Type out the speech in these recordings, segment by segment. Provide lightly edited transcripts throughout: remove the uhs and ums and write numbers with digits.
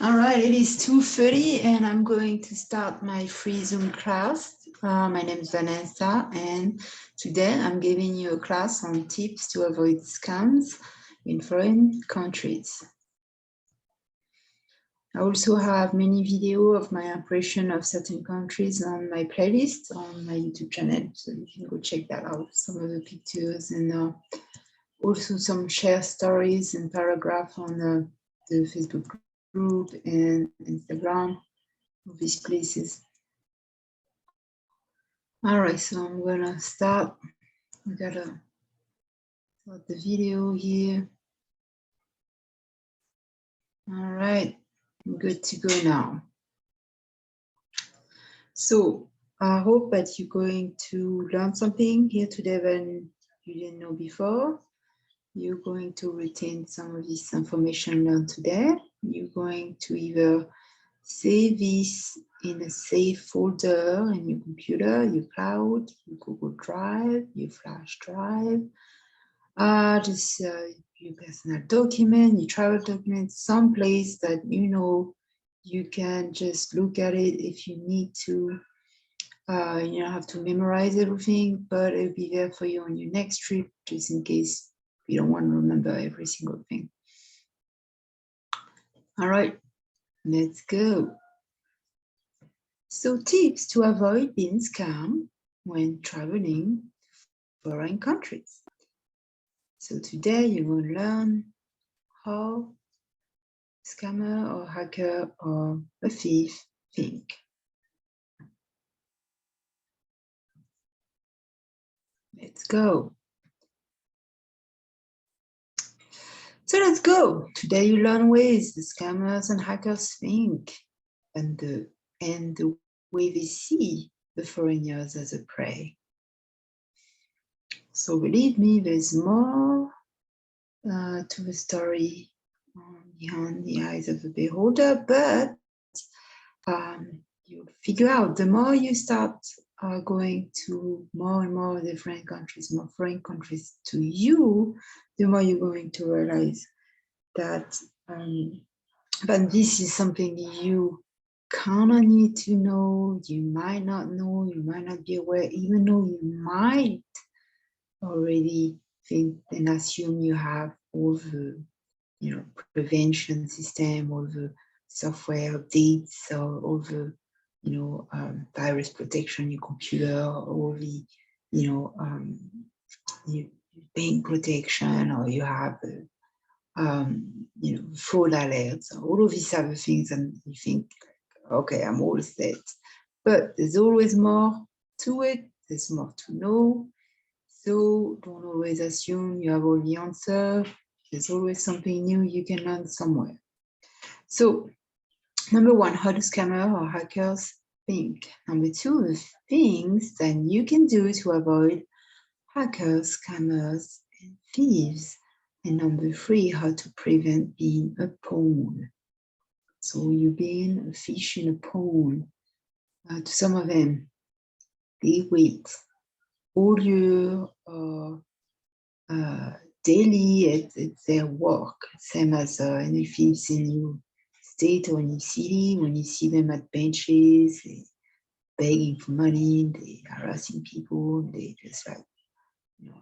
All right, it is 2:30 and I'm going to start my free Zoom class. My name is Vanessa and today I'm giving you a class on tips to avoid scams in foreign countries. I also have many videos of my impression of certain countries on my playlist on my YouTube channel, so you can go check that out, some of the pictures and also some share stories and paragraphs on the Facebook group and Instagram of these places. All right, so I'm gonna start. We gotta start the video here. All right, I'm good to go now. So I hope that you're going to learn something here today that you didn't know before. You're going to retain some of this information learned today. You're going to either save this in a safe folder in your computer, your cloud, your Google Drive, your flash drive, just your personal document, your travel document, someplace that you know you can just look at it if you need to. You don't have to memorize everything, but it'll be there for you on your next trip, just in case you don't want to remember every single thing. All right, let's go. So tips to avoid being scammed when traveling to foreign countries. So today you're going to learn how scammer or hacker or a thief think. Let's go. So let's go. Today you learn ways the scammers and hackers think and the way they see the foreigners as a prey. So believe me, there's more to the story behind the eyes of the beholder, but you'll figure out the more you start going to more and more different countries, more foreign countries to you, the more you're going to realize that but this is something you kind of need to know, you might not know, you might not be aware, even though you might already think and assume you have all the prevention system, all the software updates, or all the virus protection in your computer, all the bank protection, or you have fraud alerts, all of these other things, and you think, okay, I'm all set. But there's always more to it, there's more to know. So don't always assume you have all the answers. There's always something new you can learn somewhere. So, number one, how do scammers or hackers think? Number two, the things that you can do to avoid hackers, scammers, and thieves. And number three, how to prevent being a pawn. So you being a fish in a pond. To some of them, they wait all year daily. It's their work, same as any thieves in your state or in your city. When you see them at benches, they begging for money, they harassing people, they just like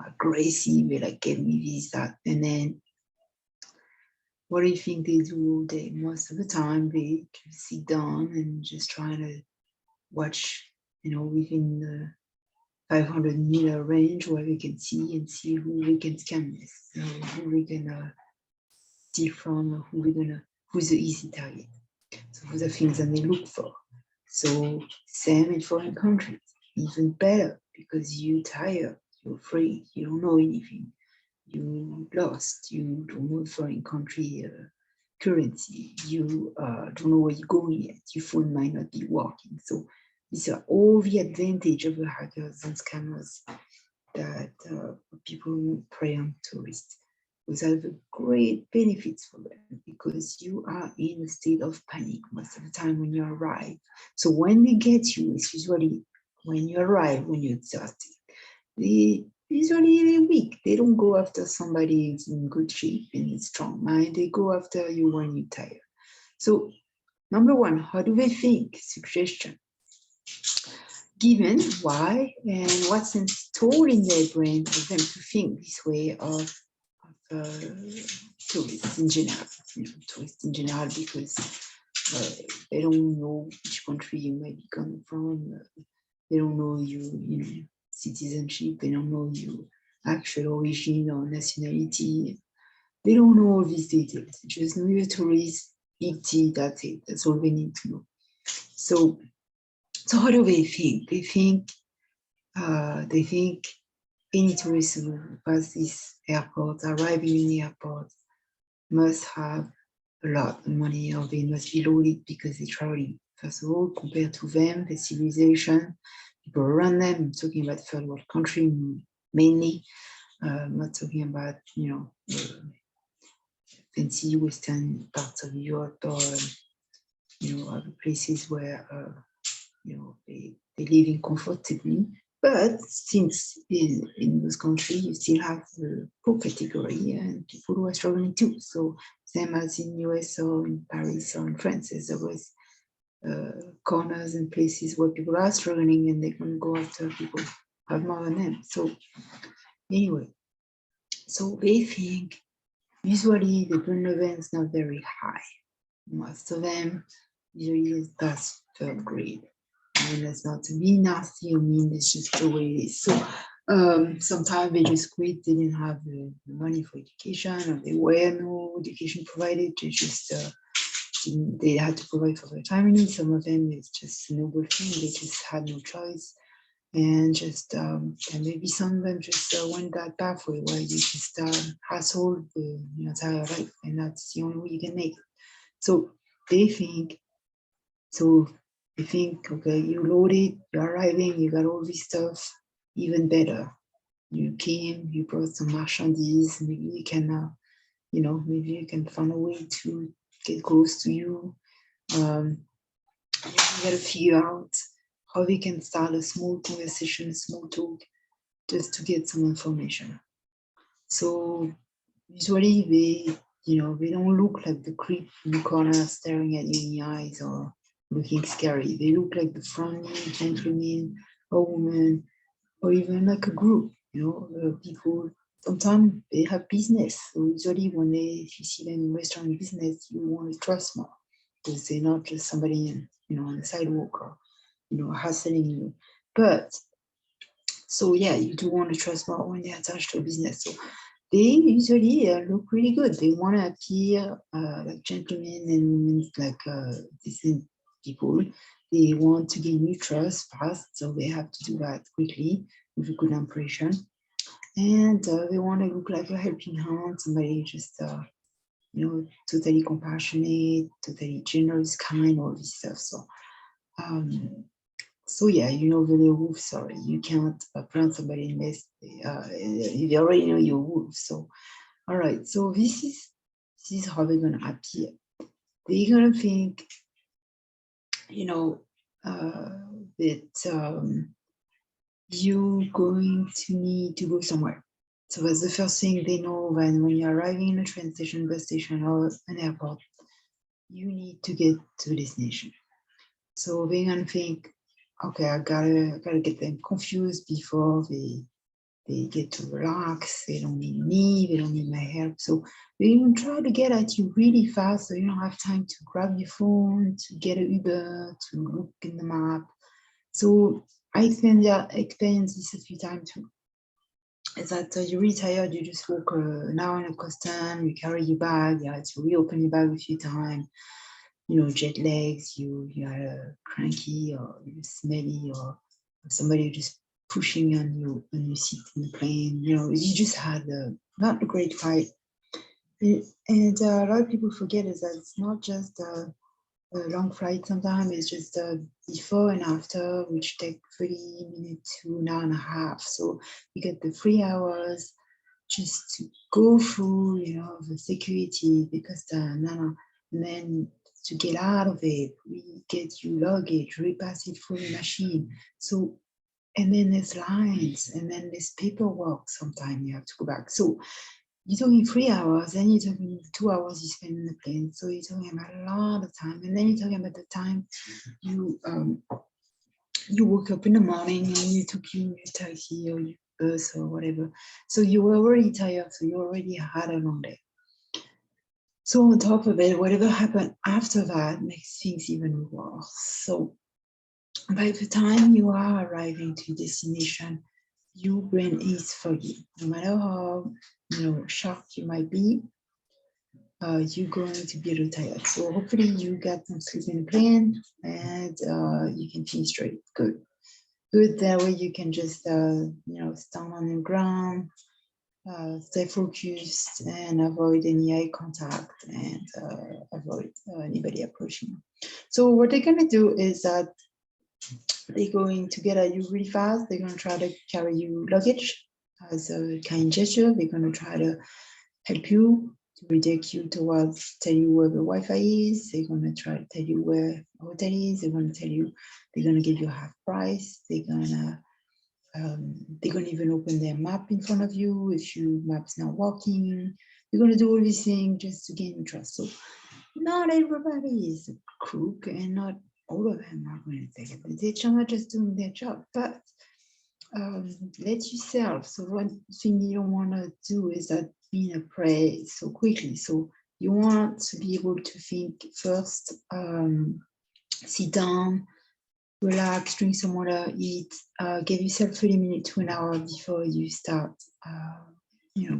aggressive, they like get me this, that, and then what do you think they do all day? Most of the time, they just sit down and just trying to watch, within the 500-meter range where we can see who we can scam this, who we can steal from, or who's the easy target. So those are things that they look for. So same in foreign countries, even better, because you're tired, you're afraid, you don't know anything. You lost, you don't know foreign country currency, you don't know where you're going yet, your phone might not be working. So these are all the advantage of the hackers and scammers that people prey on tourists. Those are the great benefits for them, because you are in a state of panic most of the time when you arrive. So when they get you, it's usually when you arrive, when you're exhausted. Usually they're weak. They don't go after somebody who's in good shape and in strong mind. They go after you when you're tired. So Number one, how do they think? Suggestion. Given why and what's installed in their brain for them to think this way of tourists in general, tourists in general, because they don't know which country you might be coming from. They don't know you citizenship. They don't know your actual origin or nationality. They don't know all these details. They just know you're a tourist, big T, that's it. That's all they need to know. So how do they think? They think any tourist who passes this airport, arriving in the airport, must have a lot of money, or they must be loaded because they're traveling. First of all, compared to them, the civilization, people around them, I'm talking about third world country mainly. I'm not talking about, fancy Western parts of Europe or, other places where, they live in comfortably. But since in those countries, you still have the poor category and people who are struggling too. So same as in US or in Paris or in France, there's always corners and places where people are struggling and they can go after people who have more than them. So anyway, so they think usually the burn level is not very high. Most of them usually is past third grade. And that's not to be nasty or mean, it's just the way it is. So sometimes they just quit, they didn't have the money for education, or there were no education provided, they just they had to provide for their family. Some of them, it's just a noble thing, they just had no choice. And just, and maybe some of them just went that pathway where you just hustle the entire life, and that's the only way you can make it. So they think, okay, you loaded, you're arriving, you got all this stuff, even better. You came, you brought some marchandise, maybe you can, maybe you can find a way to get close to you. You gotta figure out how we can start a small conversation, small talk, just to get some information. So usually they don't look like the creep in the corner staring at you in the eyes or looking scary. They look like the friendly gentleman or woman, or even like a group, people. Sometimes they have business. So usually if you see them in restaurant business, you want to trust more because they're not just somebody on the sidewalk or hustling you. But so yeah, you do want to trust more when they're attached to a business. So they usually look really good. They want to appear like gentlemen and women, like decent people. They want to gain your trust fast, so they have to do that quickly with a good impression. And they want to look like a helping hand, somebody just totally compassionate, totally generous, kind, all this stuff. So yeah, the wolf. Sorry, you can't brand somebody unless you already know you're a wolf. So all right, so this is how they're gonna appear. They're gonna think, that you're going to need to go somewhere. So that's the first thing they know when you're arriving in a train station, bus station, or an airport. You need to get to a destination. So they're gonna think, okay, I gotta get them confused before they get to relax. They don't need me, they don't need my help. So they even try to get at you really fast, so you don't have time to grab your phone, to get an Uber, to look in the map. So I experienced this a few times too. Is that you're really tired, you just walk an hour in a custom, you carry your bag, you have to reopen your bag a few times, jet lags, you are cranky or you're smelly, or somebody just pushing on your seat in the plane, you just had not a great fight. And a lot of people forget is that it's not just a long flight. Sometimes it's just before and after, which take 30 minutes to an hour and a half. So you get the 3 hours just to go through, the security, because and then to get out of it, we get your luggage, repass it through the machine. So, and then there's lines, and then there's paperwork. Sometimes you have to go back. So you're talking 3 hours, then you're talking 2 hours you spend in the plane. So you're talking about a lot of time. And then you're talking about the time you woke up in the morning and you took your taxi or your bus or whatever. So you were already tired, so you already had a long day. So on top of it, whatever happened after that makes things even worse. So by the time you are arriving to your destination, your brain is foggy. No matter how shocked you might be, you're going to be a little tired. So hopefully you got some sleep in the plane and you can think straight. Good. That way you can just stand on the ground, stay focused and avoid any eye contact and avoid anybody approaching you. So what they're going to do is that they're going to get at you really fast. They're going to try to carry you luggage as a kind gesture. They're going to try to help you, to redirect you towards, tell you where the Wi-Fi is. They're going to try to tell you where the hotel is. They're going to tell you, they're going to give you half price. They're going to even open their map in front of you if your map's not working. They're going to do all these things just to gain your trust. So not everybody is a crook and not all of them are going to take advantage. They're not just doing their job, but let yourself. So one thing you don't want to do is that being a prey so quickly. So you want to be able to think first, sit down, relax, drink some water, eat, give yourself 30 minutes to an hour before you start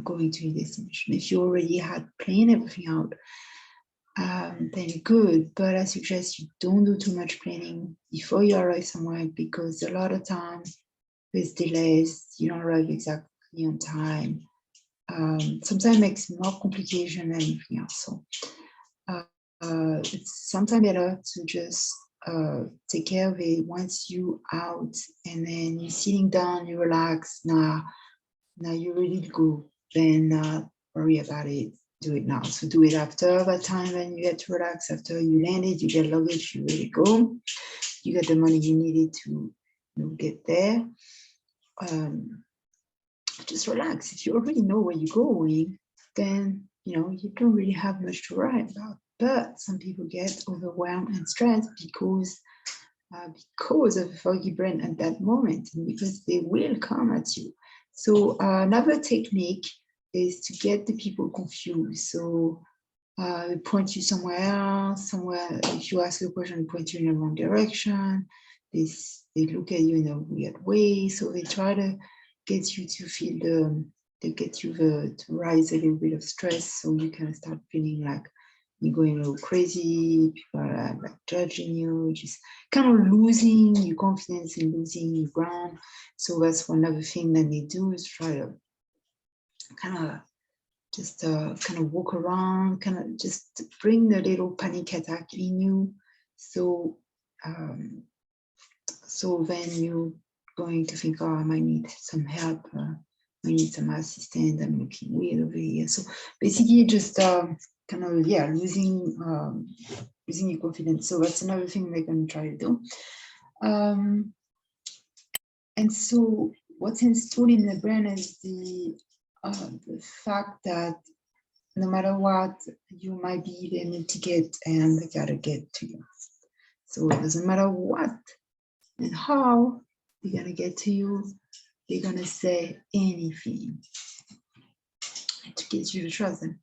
going to your destination. If you already had planned everything out, then good, but I suggest you don't do too much planning before you arrive somewhere, because a lot of times with delays, you don't arrive exactly on time. Sometimes it makes more complication than anything else. So it's sometimes better to just take care of it once you out, and then you're sitting down, you relax. Now you're ready to go. Then not worry about it. Do it now. So do it after that time when you get to relax. After you landed, you get luggage, you ready to go. You got the money you needed to get there. Just relax. If you already know where you're going, then you don't really have much to worry about. But some people get overwhelmed and stressed because of the foggy brain at that moment, and because they will come at you. So another technique is to get the people confused. So point you somewhere else, if you ask a question, point you in the wrong direction. They look at you in a weird way. So they try to get you to feel to rise a little bit of stress, so you can start feeling like you're going a little crazy. People are like judging you, just kind of losing your confidence and losing your ground. So that's one other thing that they do, is try to kind of just kind of walk around, kind of just bring the little panic attack in you. So then you're going to think, oh, I might need some help. I need some assistance. I'm looking weird over here. So basically just kind of, losing your confidence. So that's another thing they're going to try to do. And so what's installed in the brain is the fact that no matter what, you might be them to get, and they gotta get to you. So it doesn't matter what and how they're gonna get to you. They're gonna say anything to get you to trust them.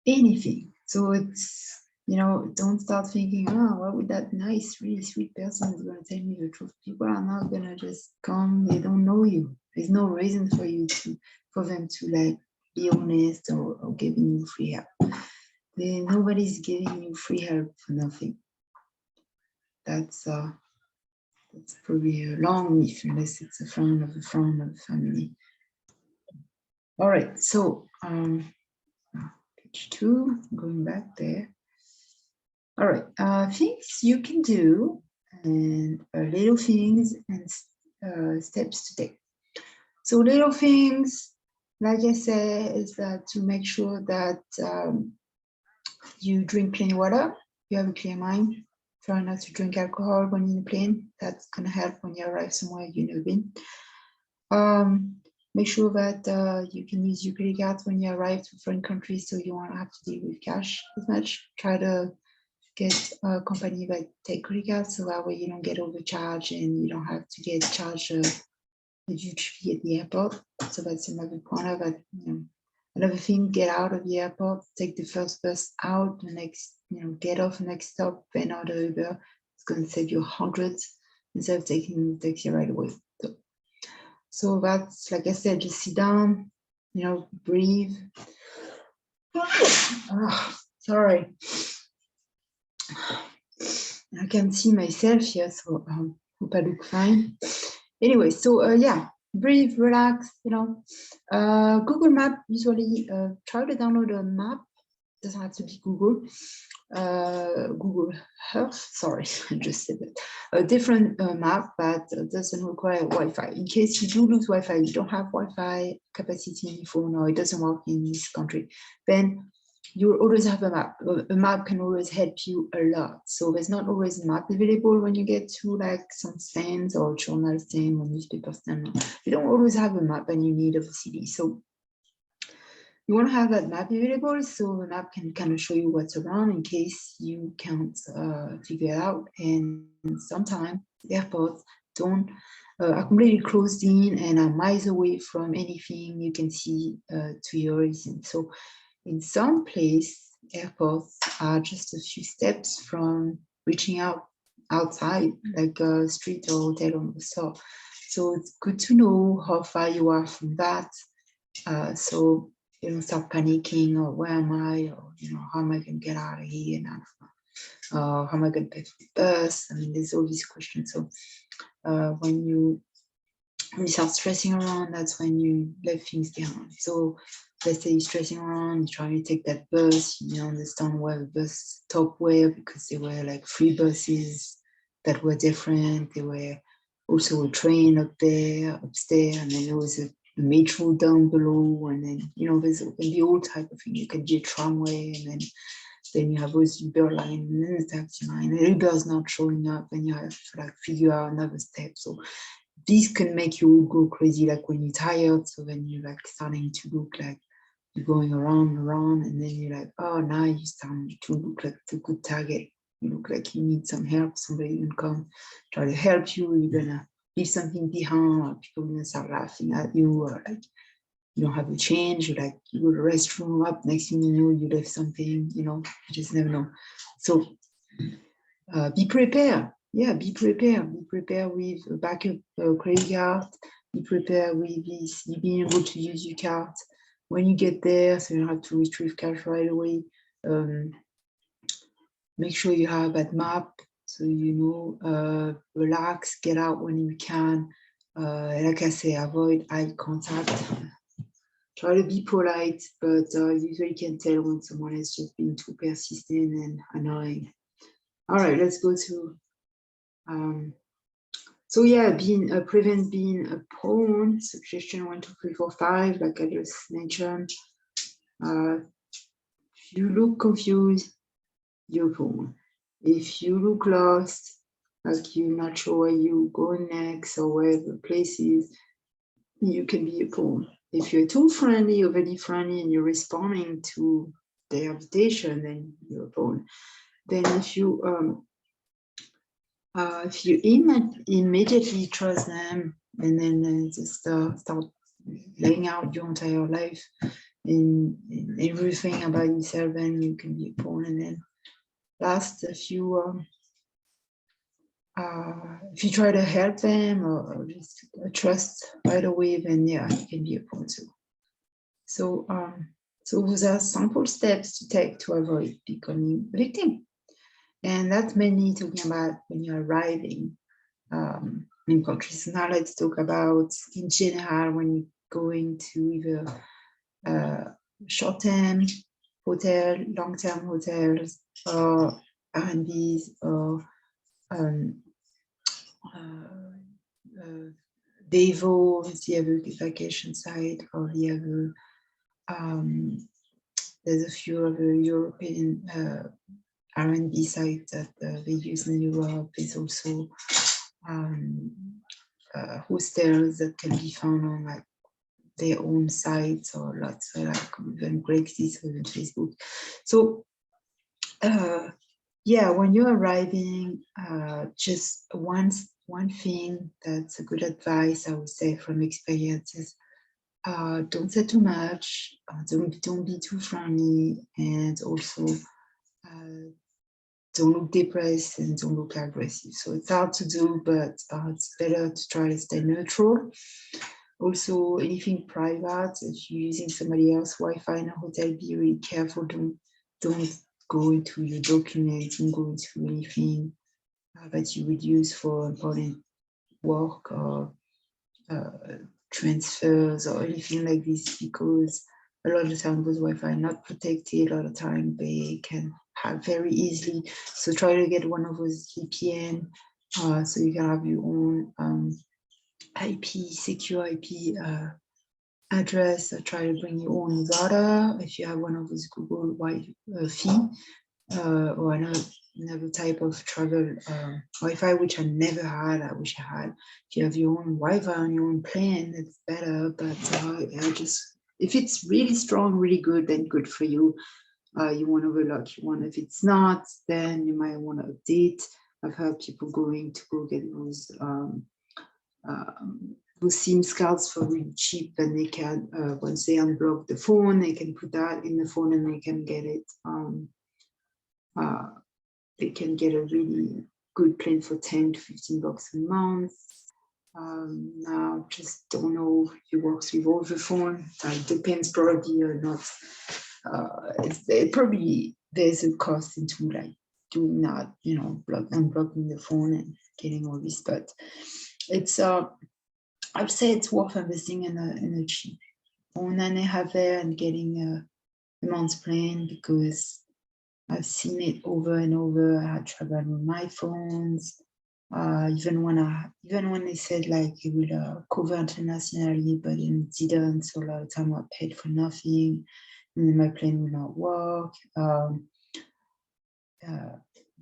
Anything. So it's, don't start thinking, oh, what would that nice, really sweet person is going to tell me the truth. People are not going to just come. They don't know you. There's no reason for them to like be honest or giving you free help. Nobody's giving you free help for nothing. That's probably a long myth, unless it's a friend of the family. All right, so page 2, going back there. All right, things you can do, and little things and steps to take. So little things, like I said, is that to make sure that you drink plenty of water, you have a clear mind. Try not to drink alcohol when you're in a plane. That's gonna help when you arrive somewhere you've never been. Make sure that you can use your credit cards when you arrive to foreign countries, so you won't have to deal with cash as much. Try to get a company that take credit cards, so that way you don't get overcharged and you don't have to get charged a huge fee at the airport. So that's another point of it. Another thing, get out of the airport, take the first bus out, the next, get off the next stop, then order Uber. It's going to save you hundreds instead of taking the taxi right away. So that's, like I said, just sit down, breathe. Sorry. I can see myself here, so hope I look fine. Anyway, so yeah, breathe, relax, Google Map, usually try to download a map. It doesn't have to be Google. Google Earth, sorry, I just said that. A different map that doesn't require Wi-Fi. In case you do lose Wi-Fi, you don't have Wi-Fi capacity in your phone, or it doesn't work in this country, then you will always have a map. A map can always help you a lot. So there's not always a map available when you get to like some stands or journal stand or newspaper stand. You don't always have a map and you need of a city. So you want to have that map available, so the map can kind of show you what's around in case you can't figure it out. And sometimes airports are completely closed in and are miles away from anything you can see to your horizon. So in some places, airports are just a few steps from reaching outside, like a street or hotel or store. So it's good to know how far you are from that. So you don't start panicking, or where am I, or how am I going to get out of here, and how am I going to pay for the bus? I mean, there's all these questions. So when you start stressing around, that's when you let things behind. So let's say you're stressing around, you're trying to take that bus, you don't understand where the bus stopped where, because there were like 3 buses that were different. There were also a train up there, upstairs, and then there was a metro down below, and then there's can be all type of thing. It can be a tramway, and then you have those Uber line, and then the taxi line, and Uber's not showing up, and you have to like figure out another step. So this can make you go crazy, like when you're tired. So then you're like starting to look like you're going around and around, and then you're like, oh, now you're starting to look like the good target. You look like you need some help. Somebody can come try to help you. You're gonna leave something behind, or people are gonna start laughing at you, or like you don't have a change. You go to the restroom, up next thing you know, you left something. You just never know. So be prepared. Yeah, be prepared. Be prepared with a backup credit card. Be prepared with this, you being able to use your card when you get there, so you don't have to retrieve cash right away. Make sure you have that map, so relax, get out when you can. Like I say, avoid eye contact. Try to be polite, but you usually can tell when someone is just being too persistent and annoying. All right, let's go to so yeah, prevent being a pawn. Suggestion 1, 2, 3, 4, 5, like I just mentioned. If you look confused, you're a pawn. If you look lost, like you're not sure where you go next or where the place is, you can be a pawn. If you're too friendly or very friendly and you're responding to their invitation, then you're a pawn. Then if you immediately trust them, and then just start laying out your entire life in everything about yourself, then you can be a pawn. And then last, if you try to help them or just trust right away, then yeah, you can be a pawn too. So those are simple steps to take to avoid becoming a victim. And that's mainly talking about when you're arriving in countries. Now let's talk about, in general, when you're going to either short-term hotel, long-term hotels, or R&Bs, or Devo, the other vacation site, or the other, there's a few other European R&B sites that they use in Europe. There's also hostels that can be found on like their own sites or lots of like even Craigslist or even Facebook. So yeah, when you're arriving, just one thing that's a good advice I would say from experience is don't say too much, don't be too friendly, and also don't look depressed and don't look aggressive. So it's hard to do, but it's better to try to stay neutral. Also, anything private, if you're using somebody else's Wi-Fi in a hotel, be really careful. Don't go into your documents and go into anything that you would use for important work or transfers or anything like this, because a lot of the time those Wi-Fi are not protected. A lot of the time they can hack very easily. So try to get one of those VPN so you can have your own IP, secure IP address. Try to bring your own router if you have one of those Google Wi-Fi or another type of travel Wi-Fi, which I never had. I wish I had. If you have your own Wi-Fi on your own plane, that's better. But if it's really strong, really good, then good for you. You want to overlock one. If it's not, then you might want to update. I've heard people going to go get those SIM cards for really cheap, and they can once they unblock the phone, they can put that in the phone and they can get it. They can get a really good plan for 10 to 15 bucks a month. Now, just don't know if it works with all the phone. It depends probably or not. Probably there's a cost into like doing that, unblocking the phone and getting all this, but it's I'd say it's worth investing in a cheap phone and have there and getting a month's plan, because I've seen it over and over. I had trouble with my phones. Even when they said like it will cover internationally, but it didn't. So a lot of time I paid for nothing, and then my plan will not work.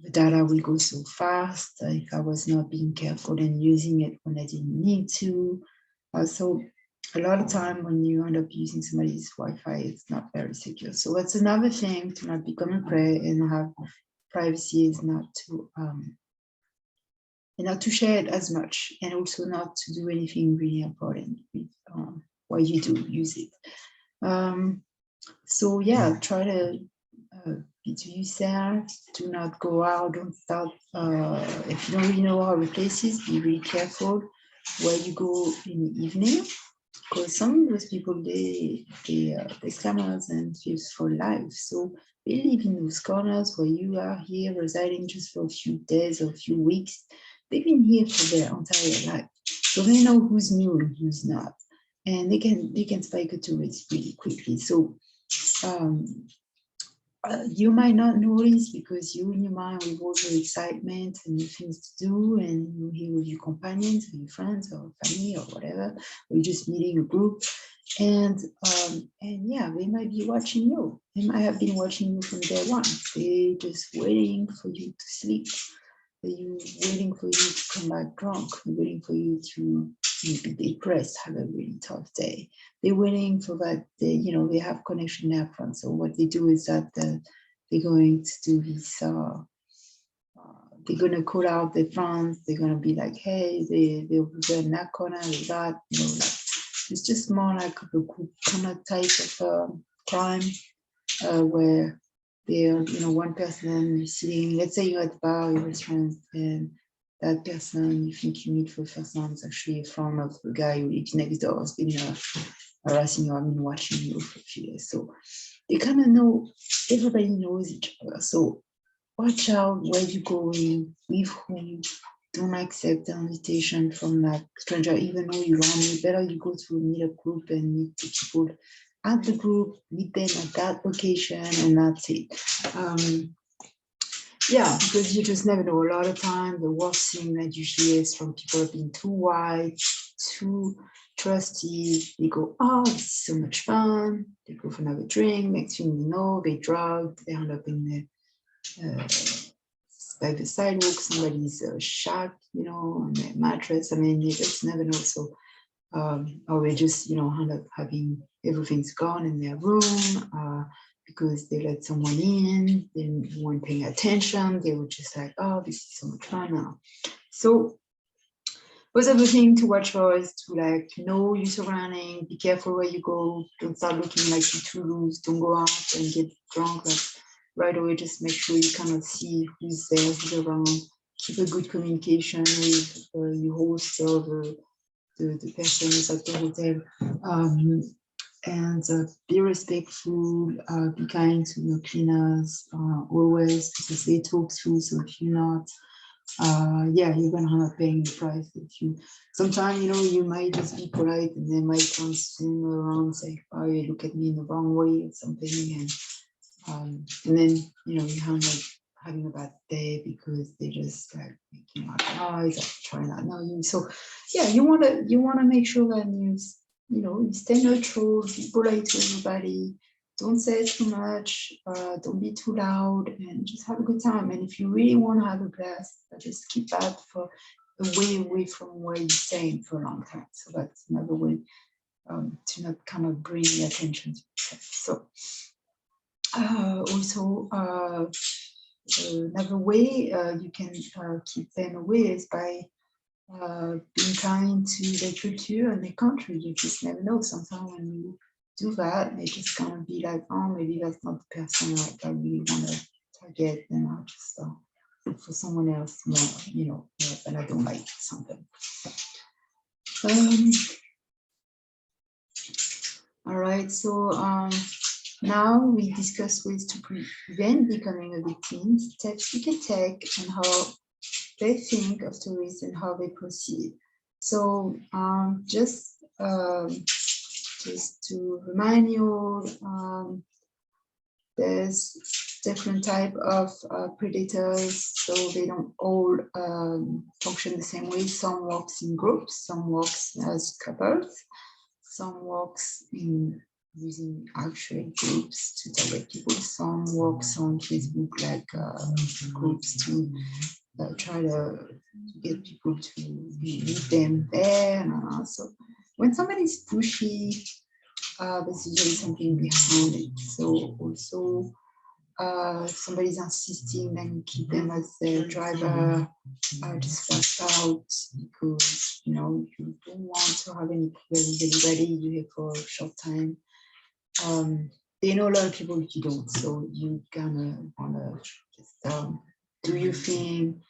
The data will go so fast if I was not being careful and using it when I didn't need to. So a lot of time when you end up using somebody's Wi-Fi, it's not very secure. So that's another thing to not become a prey and have privacy, is not to share it as much, and also not to do anything really important with what you do use it. So yeah, try to be to yourself. Do not go out. Don't start. If you don't really know how the place is, be really careful where you go in the evening, because some of those people they scammers and thieves for life. So they live in those corners where you are here residing just for a few days or a few weeks. They've been here for their entire life, so they know who's new and who's not, and they can spike a tourist really quickly. So you might not notice, because you're in your mind with all the excitement and the things to do, and you're here with your companions or your friends or family or whatever, or you're just meeting a group, and yeah, they might be watching you. They might have been watching you from day one. They're just waiting for you to sleep. They're waiting for you to come back drunk. They're waiting for you to be depressed, have a really tough day. They're waiting for that. They have connection in their front. So what they do is that they're going to do this. They're going to call out their friends. They're going to be like, hey, they're over there in that corner, with that. Like, it's just more like a group kind of type of crime where they're, one person is sitting. Let's say you're at the bar, your restaurant, and that person you think you meet for the first time is actually a friend of the guy who lives next door, has been harassing you, watching you for a few years. So they kind of know, everybody knows each other. So watch out where you're going, with whom. Don't accept the invitation from like stranger, even though you don't know. Better you go to a meetup group and meet the people at the group, meet them at that location, and that's it. Yeah, because you just never know. A lot of time, the worst thing that usually is from people being too wide, too trusty. They go, oh, this is so much fun. They go for another drink. Next thing you know, they drugged. They end up in the by the sidewalk. Somebody's shot, on their mattress. You just never know. So or they just, end up having everything's gone in their room because they let someone in, they weren't paying attention, they were just like, oh, this is so much fun now. So those are the things to watch for, is to like know your surrounding, be careful where you go, don't start looking like you're too loose, don't go out and get drunk like right away, just make sure you kind of see who's there, who's around, keep a good communication with your host or the person who's at the hotel, and be respectful, be kind to your cleaners always, because they talk through, so if you're not, you're gonna end up paying the price. If you sometimes, you might just be polite and they might come swing around and say, oh, you look at me in the wrong way or something, and then you end up having a bad day because they just like making like noise or trying not know you. So you wanna make sure that you stay neutral, be polite to everybody, don't say too much, don't be too loud, and just have a good time. And if you really want to have a blast, just keep that for away from where you're staying for a long time. So that's another way to not kind of bring the attention to yourself. So also another way you can keep them away is by being kind to their culture and their country. You just never know. Sometimes when you do that, they just gonna be like, oh, maybe that's not the person I really want to target, then I'll just look for someone else more, that I don't like something. All right, so now we discuss ways to prevent becoming a victim, steps you can take, and how they think of tourists and how they proceed. So just to remind you, there's different type of predators, so they don't all function the same way. Some works in groups, some works as couples, some works in using actual groups to target people, some works on Facebook like groups to try to get people to meet them there. So when somebody's pushy, there's usually something behind it. So also if somebody's insisting, then keep them as their driver, just fast out, because you don't want to have any problem with anybody. You're here for a short time. They know a lot of people you don't, so you wanna just do your thing.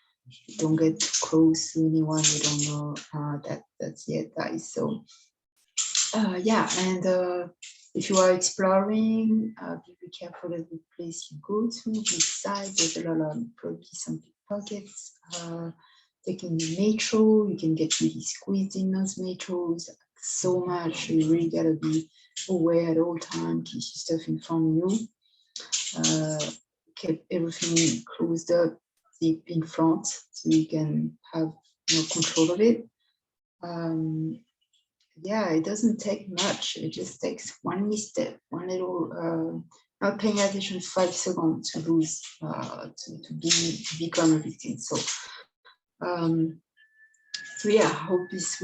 Don't get too close to anyone you don't know. That's the advice. So and if you are exploring, be careful of the place you go to, which side. There's a lot of probably some pickpockets. Taking the metro, you can get really squeezed in those metros so much. You really gotta be aware at all times, keep your stuff in front of you. Keep everything closed up, deep in front, so you can have control of it. It doesn't take much. It just takes one misstep, one little not paying attention 5 seconds to lose to become a victim. So I hope this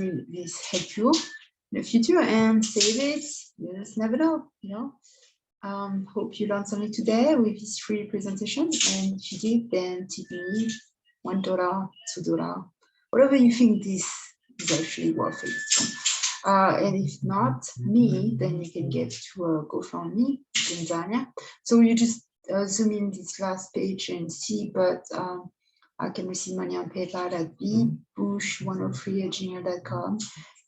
help you in the future, and save it. You just never know, hope you learned something today with this free presentation, and if you did, then tip me $1, $2, whatever you think this is actually worth it. And if not me, then you can get to a GoFundMe, Tanzania. So you just zoom in this last page and see, but I can receive money on PayPal at bbush103@gmail.com,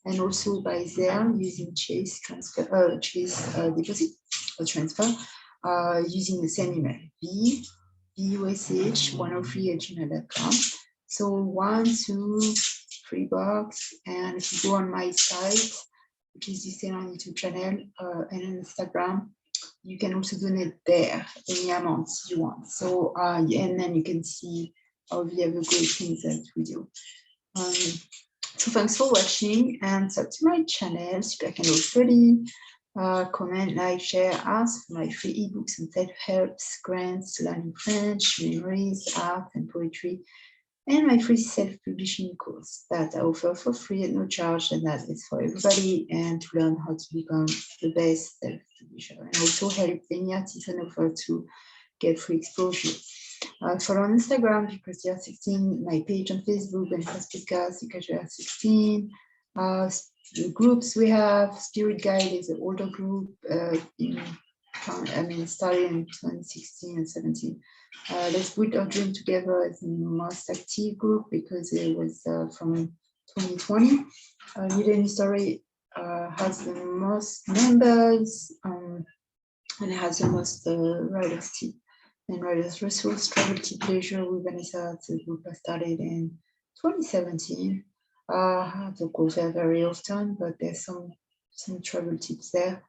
and also by Zelle using Chase deposit or transfer using the same email, bush103@gmail.com. So $1, $2, $3, and if you go on my site, which is listed on YouTube channel and Instagram, you can also donate there any amount you want. So and then you can see all the other great things that we do. So thanks for watching, and subscribe to my channel, Super Candle 30. Comment, like, share, ask for my free ebooks and self-helps, grants, learning French, memories, art, and poetry. and my free self-publishing course that I offer for free at no charge, and that is for everybody, and to learn how to become the best self-publisher, and also help any artist and offer to get free exposure. Follow on Instagram, because they are 16, my page on Facebook, and first podcast, because they are 16. The groups we have, Spirit Guide is an older group, started in 2016 and 17. Let's Put Our Dream Together is the most active group because it was from 2020. Udemy Story has the most members, and it has the most writers tip and writers resource. Travel to Pleasure with Vanessa, the group I started in 2017. I don't go there very often, but there's some travel tips there.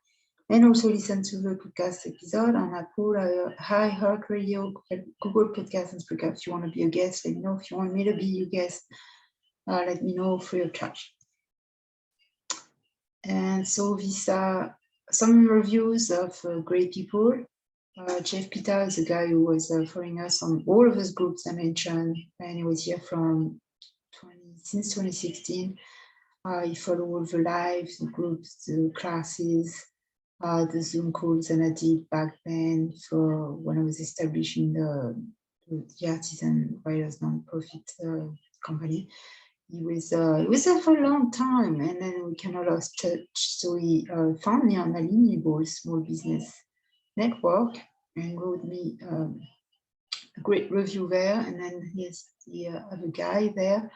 And also listen to the podcast episode on Apple, iHeartRadio, Google Podcasts, and Spreaker. If you want to be a guest, let me know. If you want me to be your guest, let me know, free of charge. And so these are some reviews of great people. Jeff Pita is a guy who was following us on all of those groups I mentioned, and he was here since 2016. He followed all the lives, the groups, the classes, the Zoom calls that I did back then for when I was establishing the Artisan Writers nonprofit company. He was there for a long time, and then we kind of lost touch. So he found me on Alignable Small Business Network and wrote me a great review there. And then here's the other guy there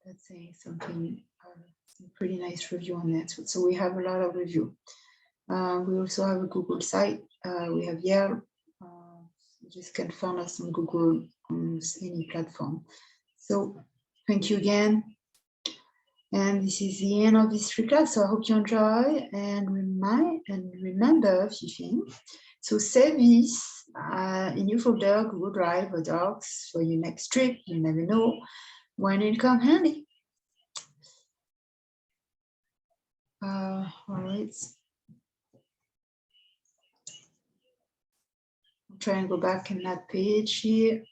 that's saying something, pretty nice review on that. So we have a lot of review. We also have a Google site. We have Yale. You just can find us on Google on any platform. So thank you again. And this is the end of this free class. So I hope you enjoy and remember a few things. So save this in your folder, Google Drive or Docs for your next trip. You never know when it'll come handy. All right. I'll try and go back in that page here.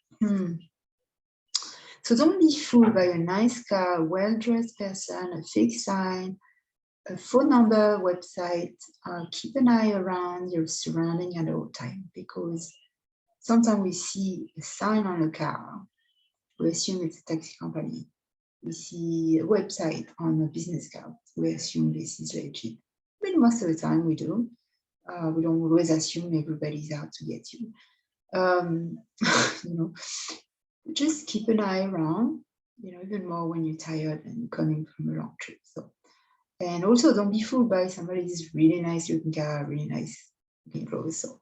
So don't be fooled by a nice car, a well-dressed person, a fake sign, a phone number, website. Keep an eye around your surrounding at all time, because sometimes we see a sign on a car, we assume it's a taxi company. We see a website on a business card, we assume this is legit. But most of the time we do. We don't always assume everybody's out to get you. Just keep an eye around, even more when you're tired and coming from a long trip. So, and also don't be fooled by somebody's really nice looking car, really nice looking clothes. So,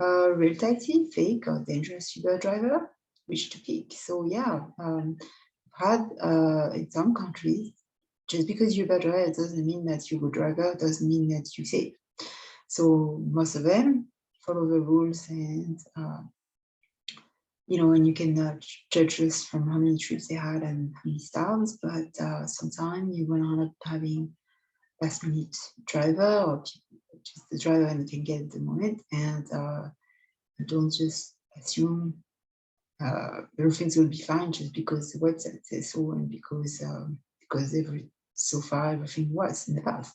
real taxi, fake, or dangerous Uber driver, which to pick. So yeah, had in some countries, just because you're a driver doesn't mean that you're a good driver, doesn't mean that you're safe. So most of them follow the rules, and and you can judge us from how many trips they had and how many stars, but sometimes you're going to end up having last minute driver or just the driver and you can get at the moment, and don't just assume everything's will be fine just because the website says so and because so far everything was in the past.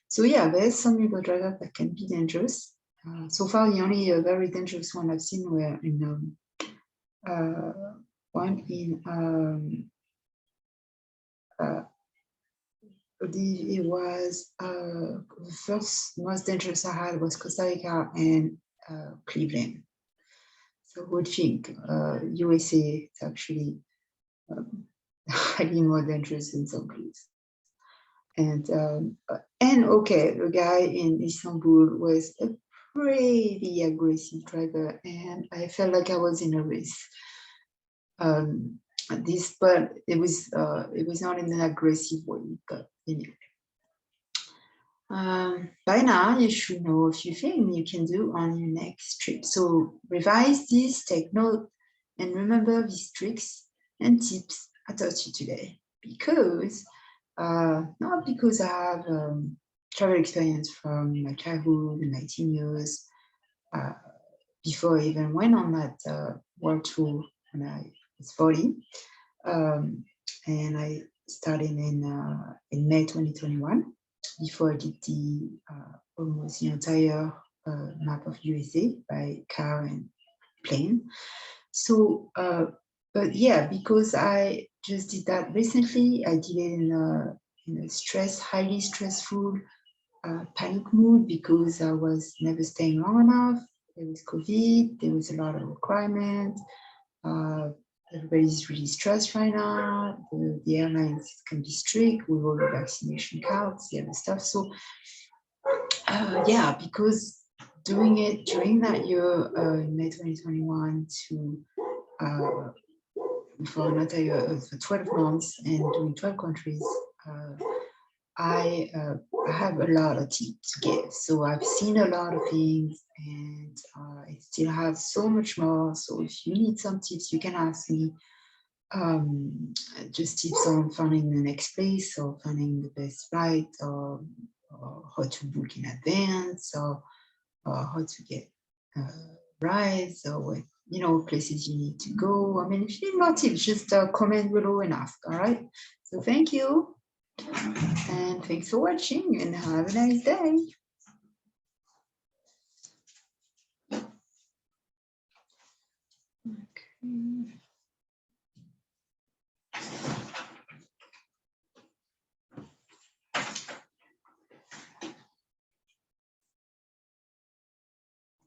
So yeah, there's some Uber drivers that can be dangerous. So far, the only very dangerous one I've seen were in one in it was the first most dangerous I had was Costa Rica and Cleveland. So I would think USA is actually highly more dangerous in some places. And okay, the guy in Istanbul was a pretty aggressive driver, and I felt like I was in a race. But it was not in an aggressive way, but anyway. By now, you should know a few things you can do on your next trip. So revise this, take note, and remember these tricks and tips I taught you today. Because, not because I have travel experience from my childhood and my teen years, before I even went on that world tour when I was 40. and I started in May 2021. Before I did the almost the entire map of USA by car and plane. So, but yeah, because I just did that recently, I did it in a highly stressful panic mood because I was never staying long enough. There was COVID, there was a lot of requirements. Everybody's really stressed right now. The airlines can be strict with all the vaccination cards, the other stuff. So yeah, because doing it during that year, in May 2021 to for another year, for 12 months and doing 12 countries, I have a lot of tips to give. So I've seen a lot of things and I still have so much more. So if you need some tips, you can ask me. Just tips on finding the next place or finding the best flight or how to book in advance or how to get rides or what, places you need to go. I mean, if you need more tips, just comment below and ask. All right. So thank you. And thanks for watching and have a nice day. Okay.